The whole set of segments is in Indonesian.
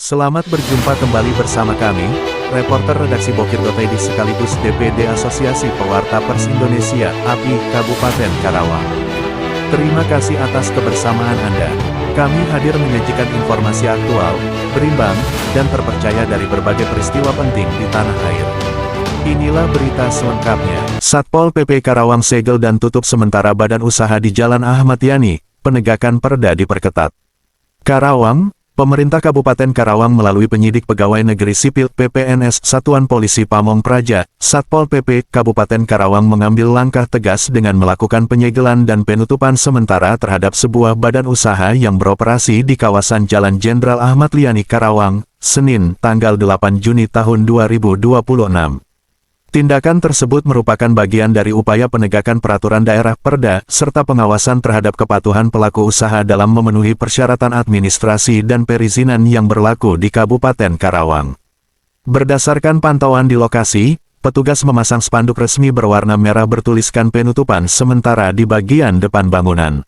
Selamat berjumpa kembali bersama kami, reporter redaksi Bokir.id sekaligus DPD Asosiasi Pewarta Pers Indonesia, API, Kabupaten Karawang. Terima kasih atas kebersamaan Anda. Kami hadir menyajikan informasi aktual, berimbang, dan terpercaya dari berbagai peristiwa penting di tanah air. Inilah berita selengkapnya. Satpol PP Karawang segel dan tutup sementara badan usaha di Jalan Ahmad Yani, penegakan perda diperketat. Karawang, Pemerintah Kabupaten Karawang melalui penyidik Pegawai Negeri Sipil (PPNS) Satuan Polisi Pamong Praja, Satpol PP Kabupaten Karawang mengambil langkah tegas dengan melakukan penyegelan dan penutupan sementara terhadap sebuah badan usaha yang beroperasi di kawasan Jalan Jenderal Ahmad Yani Karawang, Senin, tanggal 8 Juni tahun 2026. Tindakan tersebut merupakan bagian dari upaya penegakan peraturan daerah Perda, serta pengawasan terhadap kepatuhan pelaku usaha dalam memenuhi persyaratan administrasi dan perizinan yang berlaku di Kabupaten Karawang. Berdasarkan pantauan di lokasi, petugas memasang spanduk resmi berwarna merah bertuliskan penutupan sementara di bagian depan bangunan.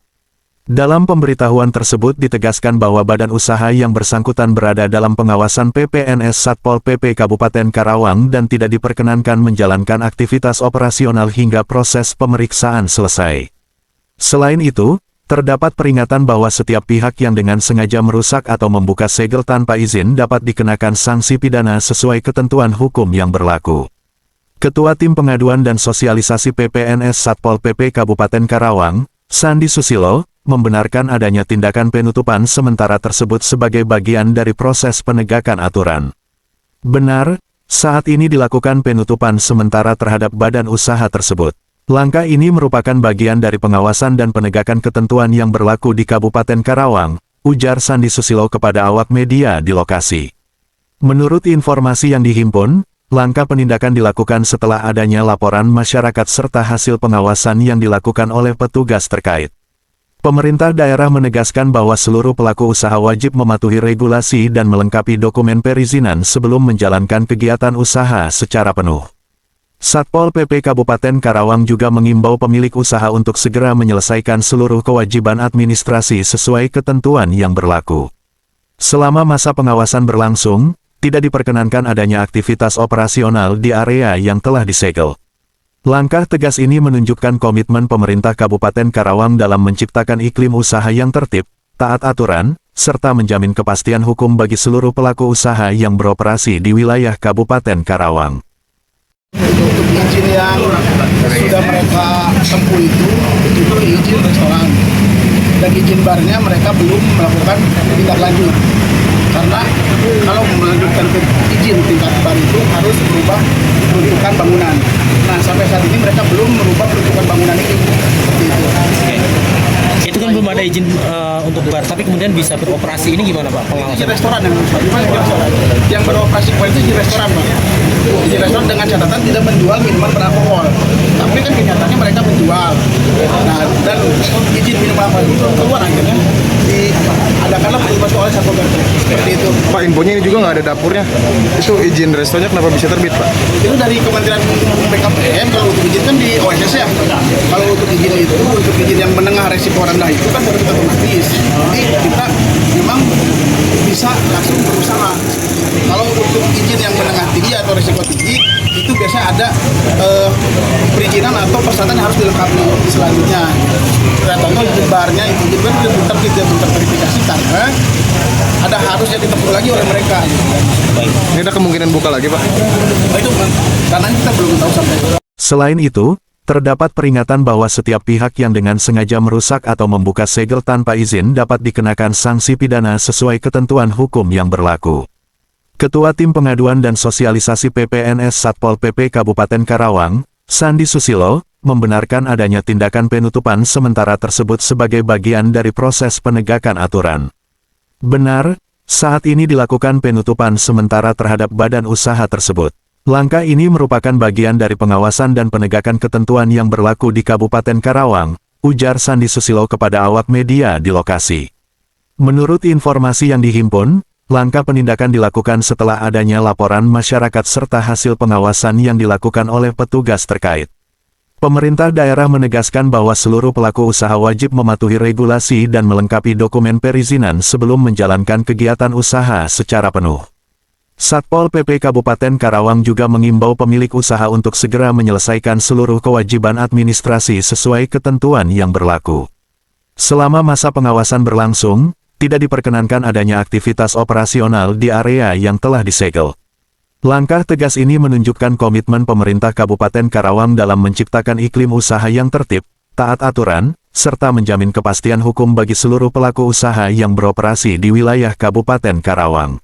Dalam pemberitahuan tersebut ditegaskan bahwa badan usaha yang bersangkutan berada dalam pengawasan PPNS Satpol PP Kabupaten Karawang dan tidak diperkenankan menjalankan aktivitas operasional hingga proses pemeriksaan selesai. Selain itu, terdapat peringatan bahwa setiap pihak yang dengan sengaja merusak atau membuka segel tanpa izin dapat dikenakan sanksi pidana sesuai ketentuan hukum yang berlaku. Ketua Tim Pengaduan dan Sosialisasi PPNS Satpol PP Kabupaten Karawang, Sandi Susilo, membenarkan adanya tindakan penutupan sementara tersebut sebagai bagian dari proses penegakan aturan. Benar, saat ini dilakukan penutupan sementara terhadap badan usaha tersebut. Langkah ini merupakan bagian dari pengawasan dan penegakan ketentuan yang berlaku di Kabupaten Karawang, ujar Sandi Susilo kepada awak media di lokasi. Menurut informasi yang dihimpun, langkah penindakan dilakukan setelah adanya laporan masyarakat serta hasil pengawasan yang dilakukan oleh petugas terkait. Pemerintah daerah menegaskan bahwa seluruh pelaku usaha wajib mematuhi regulasi dan melengkapi dokumen perizinan sebelum menjalankan kegiatan usaha secara penuh. Satpol PP Kabupaten Karawang juga mengimbau pemilik usaha untuk segera menyelesaikan seluruh kewajiban administrasi sesuai ketentuan yang berlaku. Selama masa pengawasan berlangsung, tidak diperkenankan adanya aktivitas operasional di area yang telah disegel. Langkah tegas ini menunjukkan komitmen pemerintah Kabupaten Karawang dalam menciptakan iklim usaha yang tertib, taat aturan, serta menjamin kepastian hukum bagi seluruh pelaku usaha yang beroperasi di wilayah Kabupaten Karawang. Untuk izin yang sudah mereka tempuh itu izin restoran. Dan izin barnya mereka belum melakukan tindak lanjut. Karena kalau melanjutkan ke izin tingkat bar itu harus berubah peruntukan bangunan. Nah, sampai saat ini mereka belum merubah peruntukan bangunan ini. Seperti itu. Oke. Itu kan belum ada izin untuk bar, tapi kemudian bisa beroperasi, ini gimana Pak pengawasan? Izin restoran yang beroperasi itu izin restoran Pak. Izin restoran dengan catatan tidak menjual minuman beralkohol. Tapi kan kenyataannya mereka menjual. Nah, dan izin minuman beralkohol itu keluar akhirnya diadakanlah petugas oleh Satpol PP. Seperti itu. Pak, infonya ini juga nggak ada dapurnya. Itu izin restonya kenapa bisa terbit, Pak? Itu dari Kementerian BKPM. Kalau untuk izin kan di OSS ya. Kalau untuk izin itu, untuk izin yang menengah resiko rendah itu kan harus otomatis. Jadi kita memang bisa langsung berusaha. Kalau untuk izin yang menengah tinggi atau resiko tinggi, itu biasanya ada perizinan atau persyaratan yang harus dilengkapi selanjutnya. Contoh izin barnya itu kan belum terverifikasi karena ada harus yang ditempuh lagi oleh mereka. Ini ada kemungkinan buka lagi, Pak? Itu karena kita belum tahu sampai. Selain itu, terdapat peringatan bahwa setiap pihak yang dengan sengaja merusak atau membuka segel tanpa izin dapat dikenakan sanksi pidana sesuai ketentuan hukum yang berlaku. Ketua Tim Pengaduan dan Sosialisasi PPNS Satpol PP Kabupaten Karawang, Sandi Susilo, membenarkan adanya tindakan penutupan sementara tersebut sebagai bagian dari proses penegakan aturan. Benar, saat ini dilakukan penutupan sementara terhadap badan usaha tersebut. Langkah ini merupakan bagian dari pengawasan dan penegakan ketentuan yang berlaku di Kabupaten Karawang, ujar Sandi Susilo kepada awak media di lokasi. Menurut informasi yang dihimpun, langkah penindakan dilakukan setelah adanya laporan masyarakat serta hasil pengawasan yang dilakukan oleh petugas terkait. Pemerintah daerah menegaskan bahwa seluruh pelaku usaha wajib mematuhi regulasi dan melengkapi dokumen perizinan sebelum menjalankan kegiatan usaha secara penuh. Satpol PP Kabupaten Karawang juga mengimbau pemilik usaha untuk segera menyelesaikan seluruh kewajiban administrasi sesuai ketentuan yang berlaku. Selama masa pengawasan berlangsung, tidak diperkenankan adanya aktivitas operasional di area yang telah disegel. Langkah tegas ini menunjukkan komitmen pemerintah Kabupaten Karawang dalam menciptakan iklim usaha yang tertib, taat aturan, serta menjamin kepastian hukum bagi seluruh pelaku usaha yang beroperasi di wilayah Kabupaten Karawang.